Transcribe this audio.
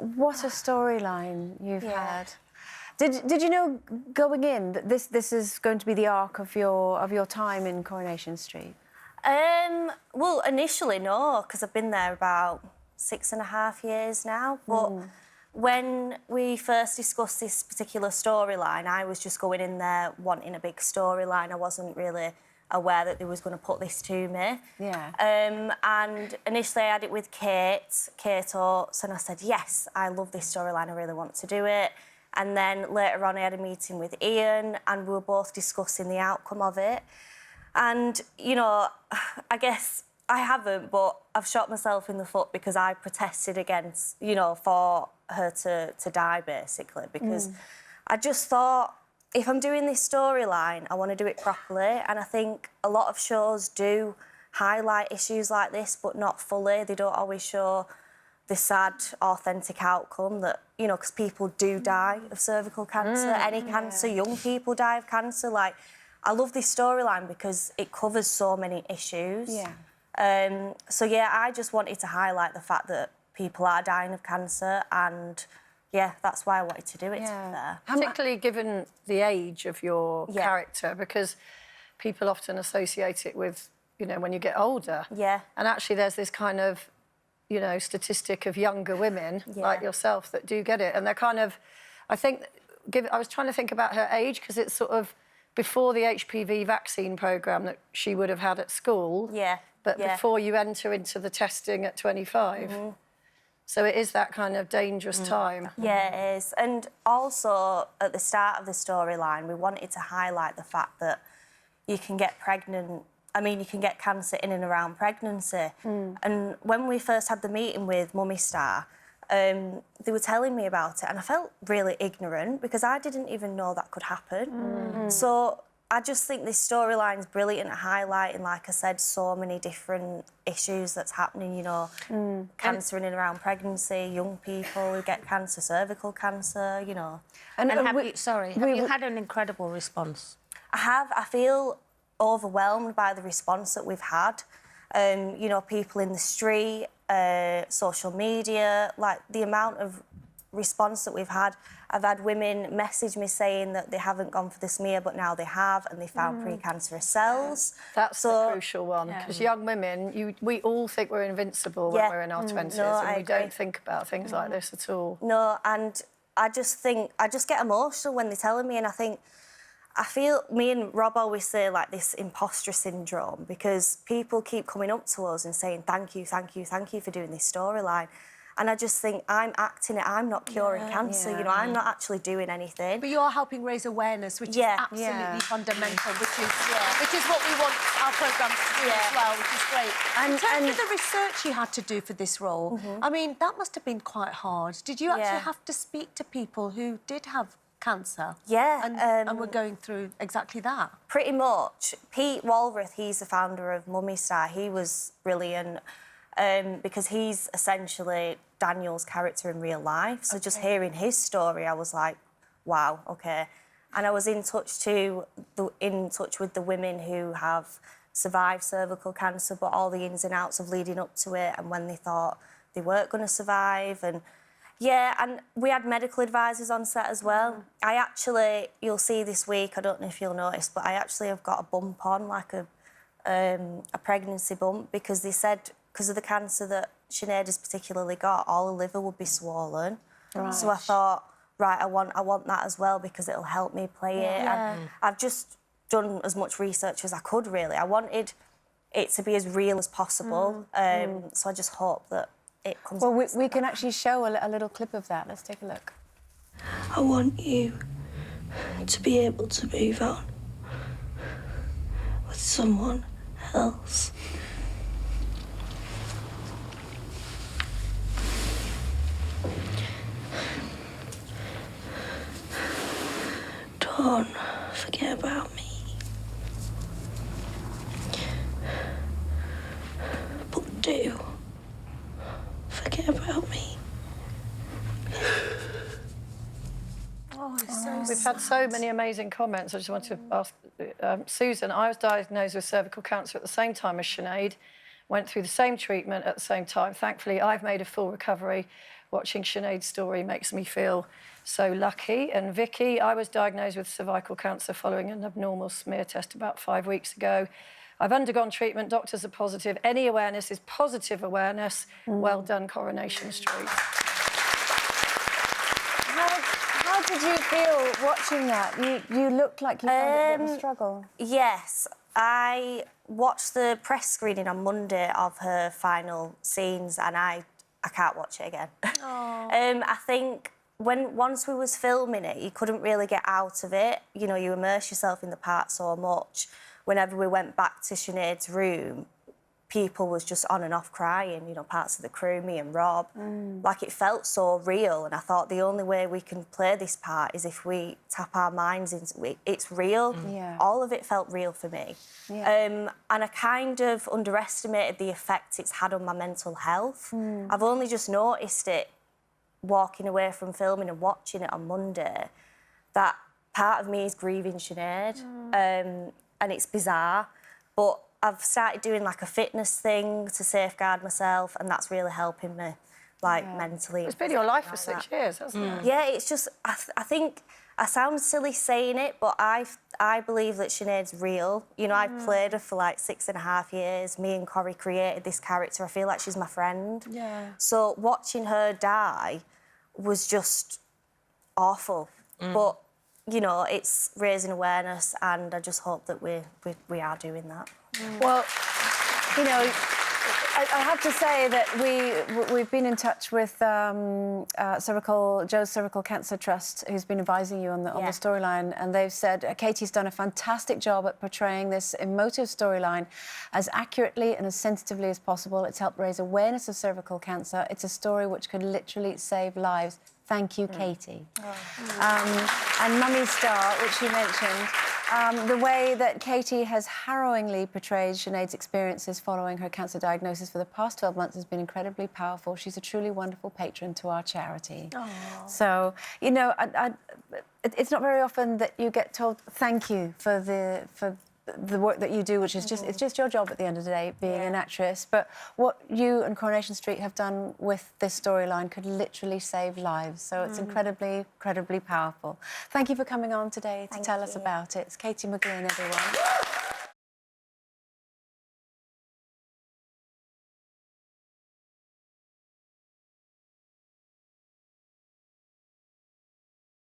What a storyline you've had. Did you know going in that this is going to be the arc of your time in Coronation Street? Well, initially, no, because I've been there about 6.5 years now. But when we first discussed this particular storyline, I was just going in there wanting a big storyline. I wasn't really aware that they was going to put this to me. Yeah. And initially I had it with Kate Oates, and I said, yes, I love this storyline, I really want to do it. And then later on I had a meeting with Ian and we were both discussing the outcome of it. And, you know, I guess I haven't, but I've shot myself in the foot because I protested against, you know, for her to die, basically, because I just thought, if I'm doing this storyline, I want to do it properly. And I think a lot of shows do highlight issues like this, but not fully. They don't always show the sad, authentic outcome that, you know, because people do die of cervical cancer, any cancer, young people die of cancer. Like, I love this storyline because it covers so many issues. Yeah. So, yeah, I just wanted to highlight the fact that people are dying of cancer, and yeah, that's why I wanted to do it, to be fair. Particularly given the age of your character, because people often associate it with, you know, when you get older. Yeah. And actually there's this kind of, you know, statistic of younger women like yourself that do get it. And they're kind of, I think, I was trying to think about her age, because it's sort of before the HPV vaccine programme that she would have had at school. Yeah. But before you enter into the testing at 25. So it is that kind of dangerous time. Yeah, it is. And also, at the start of the storyline, we wanted to highlight the fact that you can get pregnant. I mean, you can get cancer in and around pregnancy. And when we first had the meeting with Mummy Star, they were telling me about it, and I felt really ignorant because I didn't even know that could happen. So I just think this storyline's brilliant at highlighting, like I said, so many different issues that's happening, you know, cancer in and around pregnancy, young people who get cancer, cervical cancer, you know. And have you had an incredible response? I have. I feel overwhelmed by the response that we've had. You know, people in the street, social media, like the amount of response that we've had. I've had women message me saying that they haven't gone for the smear, but now they have, and they found precancerous cells. That's the crucial one, because young women, we all think we're invincible when we're in our 20s, and we don't think about things like this at all. No, and I just get emotional when they're telling me, and I feel, me and Rob always say, like, this imposter syndrome, because people keep coming up to us and saying, thank you, thank you, thank you for doing this storyline. And I just think, I'm acting it, I'm not curing cancer, you know, I'm not actually doing anything. But you're helping raise awareness, which is absolutely fundamental, which is what we want our programmes to do as well, which is great. And in terms of the research you had to do for this role, I mean, that must have been quite hard. Did you actually have to speak to people who did have cancer? Yeah. And were going through exactly that? Pretty much. Pete Walrath, he's the founder of Mummy Star, he was brilliant. Because he's essentially Daniel's character in real life. So just hearing his story, I was like, wow, OK. And I was in touch with the women who have survived cervical cancer, but all the ins and outs of leading up to it and when they thought they weren't going to survive. And yeah, and we had medical advisors on set as well. I actually, you'll see this week, I don't know if you'll notice, but I actually have got a bump on, like a pregnancy bump, because they said, because of the cancer that Sinead has particularly got, all her liver would be swollen. Right. So I thought, right, I want that as well, because it'll help me play it. And I've just done as much research as I could, really. I wanted it to be as real as possible. So I just hope that it comes. Well, we can actually show a little clip of that. Let's take a look. I want you to be able to move on with someone else. Don't forget about me. But do forget about me. Oh, it's so We've had so many amazing comments. I just want to ask Susan, I was diagnosed with cervical cancer at the same time as Sinead, went through the same treatment at the same time. Thankfully, I've made a full recovery. watching Sinead's story makes me feel so lucky. And Vicky, I was diagnosed with cervical cancer following an abnormal smear test about 5 weeks ago. I've undergone treatment, doctors are positive. Any awareness is positive awareness. Well done, Coronation Street. How did you feel watching that? You looked like you found it a bit of a struggle. Yes, I watched the press screening on Monday of her final scenes, and I can't watch it again. I think once we was filming it, you couldn't really get out of it. You know, you immerse yourself in the part so much. Whenever we went back to Sinead's room, people was just on and off crying, you know, parts of the crew, me and Rob. Like, it felt so real, and I thought the only way we can play this part is if we tap our minds into it. It's real. Yeah. All of it felt real for me. Yeah. And I kind of underestimated the effect it's had on my mental health. I've only just noticed it walking away from filming and watching it on Monday, that part of me is grieving Sinead. And it's bizarre, but I've started doing like a fitness thing to safeguard myself, and that's really helping me, like, mentally. It's been your life for 6 years, hasn't it? Yeah, it's just, I think I sound silly saying it, but I believe that Sinead's real. You know, I played her for like 6.5 years. Me and Corrie created this character. I feel like she's my friend. Yeah. So watching her die was just awful. But you know, it's raising awareness, and I just hope that we are doing that. Well, you know, I have to say that we've been in touch with Joe's Cervical Cancer Trust, who's been advising you on the storyline, and they've said Katie's done a fantastic job at portraying this emotive storyline as accurately and as sensitively as possible. It's helped raise awareness of cervical cancer. It's a story which could literally save lives. Thank you, Katie. And Mummy Star, which you mentioned, the way that Katie has harrowingly portrayed Sinead's experiences following her cancer diagnosis for the past 12 months has been incredibly powerful. She's a truly wonderful patron to our charity. So, you know, it's not very often that you get told thank you for the work that you do, which is just, it's just your job at the end of the day, being an actress. But what you and Coronation Street have done with this storyline could literally save lives. So it's incredibly, incredibly powerful. Thank you for coming on today to tell us about it. It's Katie McGlynn, everyone.